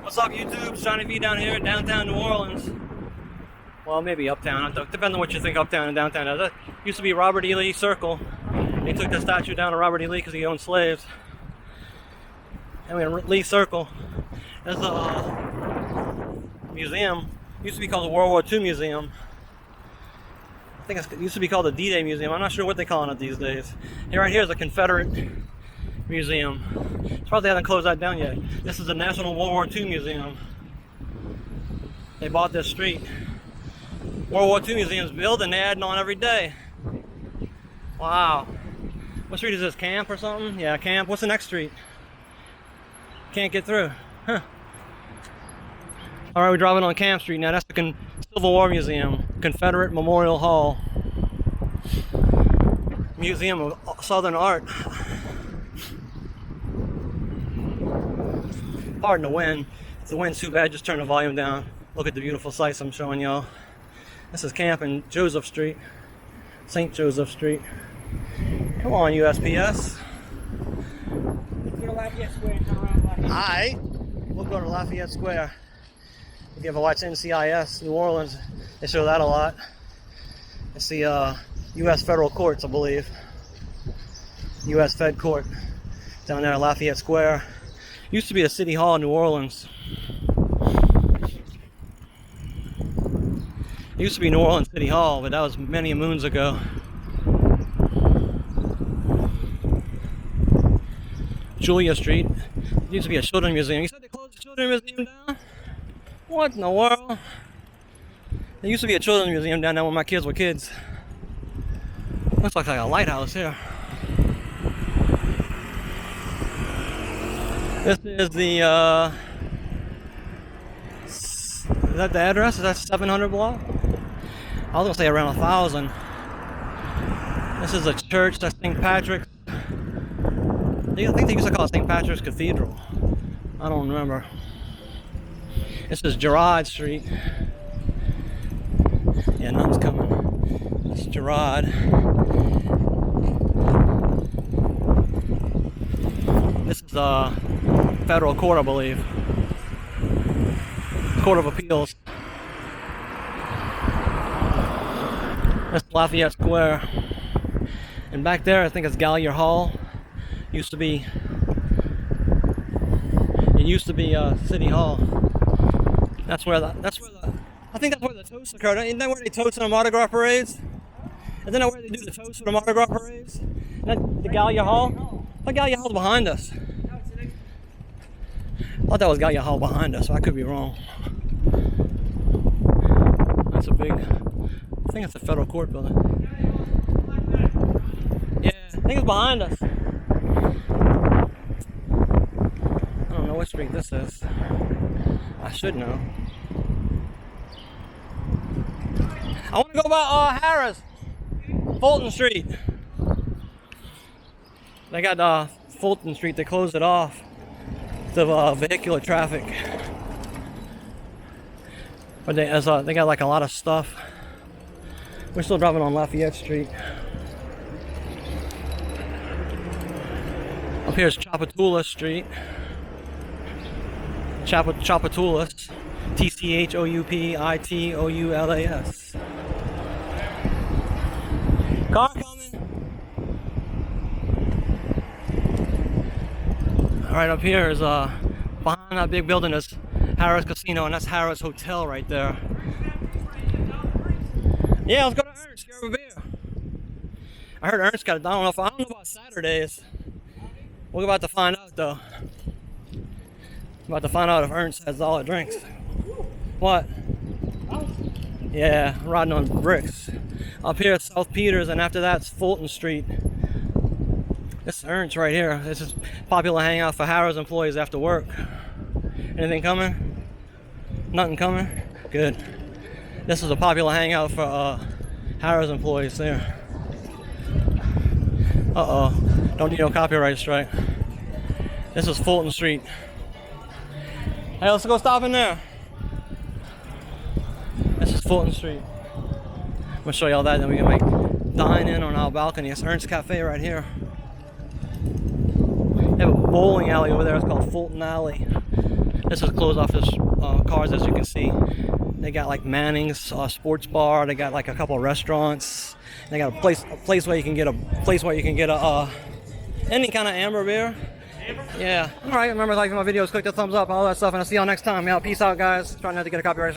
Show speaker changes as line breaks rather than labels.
What's up, YouTube? Johnny V down here in downtown New Orleans. Well, maybe uptown. Depending on what you think uptown and downtown is. That used to be Robert E. Lee Circle. They took the statue down to Robert E. Lee because he owned slaves. And we had Lee Circle. There's a museum. It used to be called the World War II Museum. I think it used to be called the D-Day Museum. I'm not sure what they're calling it these days. Here, right here is a Confederate Museum. It's probably haven't closed that down yet. This is the National World War II Museum. They bought this street. World War II Museum's building, they adding on every day. Wow. What street is this? Camp or something? Yeah, Camp. What's the next street? Can't get through. Huh. Alright, we're driving on Camp Street now. That's the Civil War Museum. Confederate Memorial Hall. Museum of Southern Art. Pardon the wind. If the wind's too bad, just turn the volume down. Look at the beautiful sights I'm showing y'all. This is Camp in Joseph Street. St. Joseph Street. Come on, USPS.
Go to Lafayette Square and turn around Lafayette.
Alright. We'll go to Lafayette Square. If you ever watch NCIS, New Orleans, they show that a lot. It's the U.S. Federal Courts, I believe. U.S. Fed Court. Down there at Lafayette Square. Used to be the City Hall in New Orleans. It used to be New Orleans City Hall, but that was many moons ago. Julia Street. It used to be a children's museum. You said they closed the children's museum down? What in the world? There used to be a children's museum down there when my kids were kids. Looks like a lighthouse here. This is the, is that the address? Is that 700 block? I was gonna say around 1,000. This is a church, that's St. Patrick's. I think they used to call it St. Patrick's Cathedral. I don't remember. This is Girard Street. Yeah, nothing's coming. This is Girard. This is Federal Court, I believe. Court of Appeals. That's Lafayette Square. And back there, I think it's Gallier Hall. Used to be. It used to be City Hall. That's where the. I think that's where the toast occurred. Isn't that where they toast in the Mardi Gras parades? Isn't that where they do the toast for the Mardi Gras parades? Isn't that the Gallier Hall? I thought Gallier Hall's behind us. I thought that was Gallier Hall behind us, so I could be wrong. That's a big. I think it's the Federal Court building. Yeah, I think it's behind us. I don't know what street this is. I should know. I want to go by Harris, Fulton Street. They got Fulton Street. They closed it off to vehicular traffic. But they got like a lot of stuff. We're still driving on Lafayette Street. Up here is Chapatoulas Street. Chapatoulas. Tchoupitoulas. Car coming. Alright, up here is behind that big building is Harris Casino, and that's Harris Hotel right there. Yeah, let's go to Ernst, grab a beer. I heard Ernst got it. I don't know about Saturdays. We're about to find out though. About to find out if Ernst has all the drinks. What? Yeah, riding on bricks. Up here is South Peters, and after that's Fulton Street. This is Ernst right here. This is popular hangout for Harris employees after work. Anything coming? Nothing coming? Good. This is a popular hangout for Harris employees there. Uh-oh. Don't need no copyright strike. This is Fulton Street. Hey, let's go stop in there. This is Fulton Street. I'm gonna show y'all that, then we can like dine in on our balcony. It's Ernst Cafe right here. They have a bowling alley over there. It's called Fulton Alley. This is closed off this cars, as you can see. They got like Manning's sports bar. They got like a couple of restaurants. They got a place where you can get any kind of amber beer. Yeah. All right. Remember, like my videos, click the thumbs up, all that stuff, and I'll see y'all next time. Yeah. Peace out, guys. Try not to get a copyright.